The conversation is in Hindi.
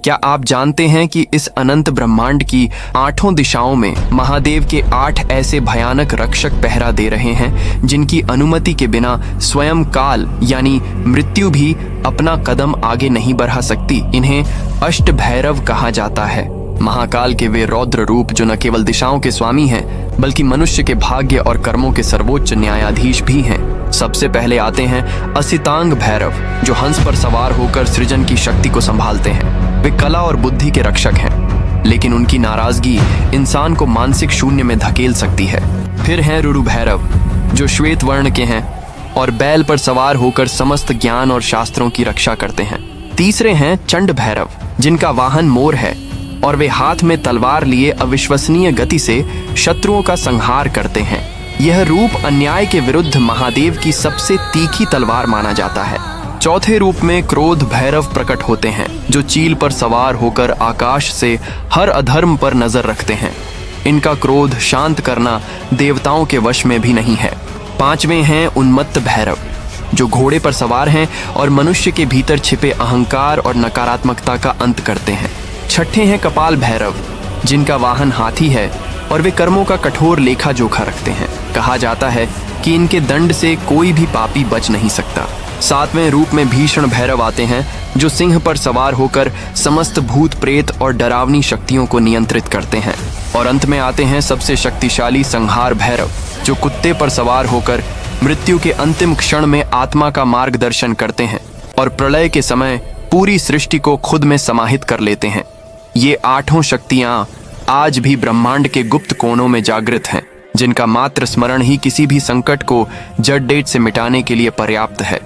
क्या आप जानते हैं कि इस अनंत ब्रह्मांड की 8 दिशाओं में महादेव के 8 ऐसे भयानक रक्षक पहरा दे रहे हैं जिनकी अनुमति के बिना स्वयं काल यानी मृत्यु भी अपना कदम आगे नहीं बढ़ा सकती। इन्हें अष्ट भैरव कहा जाता है। महाकाल के वे रौद्र रूप जो न केवल दिशाओं के स्वामी हैं बल्कि मनुष्य के भाग्य और कर्मों के सर्वोच्च न्यायाधीश भी हैं। सबसे पहले आते हैं असितांग भैरव, जो हंस पर सवार होकर सृजन की शक्ति को संभालते हैं। वे कला और बुद्धि के रक्षक हैं, लेकिन उनकी नाराजगी इंसान को मानसिक शून्य में धकेल सकती है। फिर हैं रुरु भैरव, जो श्वेत वर्ण के हैं और बैल पर सवार होकर समस्त ज्ञान और शास्त्रों की रक्षा करते हैं। तीसरे हैं चंड भैरव, जिनका वाहन मोर है और वे हाथ में तलवार लिए अविश्वसनीय गति से शत्रुओं का संहार करते हैं। यह रूप अन्याय के विरुद्ध महादेव की सबसे तीखी तलवार माना जाता है। चौथे रूप में क्रोध भैरव प्रकट होते हैं, जो चील पर सवार होकर आकाश से हर अधर्म पर नजर रखते हैं। इनका क्रोध शांत करना देवताओं के वश में भी नहीं है। पांचवें हैं उन्मत्त भैरव, जो घोड़े पर सवार हैं और मनुष्य के भीतर छिपे अहंकार और नकारात्मकता का अंत करते हैं। छठे हैं कपाल भैरव, जिनका वाहन हाथी है और वे कर्मों का कठोर लेखा जोखा रखते हैं। कहा जाता है कि इनके दंड से कोई भी पापी बच नहीं सकता। सातवें रूप में भीषण भैरव आते हैं, जो सिंह पर सवार होकर समस्त भूत प्रेत और डरावनी शक्तियों को नियंत्रित करते हैं। और अंत में आते हैं सबसे शक्तिशाली संहार भैरव, जो कुत्ते पर सवार होकर मृत्यु के अंतिम क्षण में आत्मा का मार्गदर्शन करते हैं और प्रलय के समय पूरी सृष्टि को खुद में समाहित कर लेते हैं। ये 8 शक्तियां आज भी ब्रह्मांड के गुप्त कोनों में जागृत हैं, जिनका मात्र स्मरण ही किसी भी संकट को जड़ डेट से मिटाने के लिए पर्याप्त है।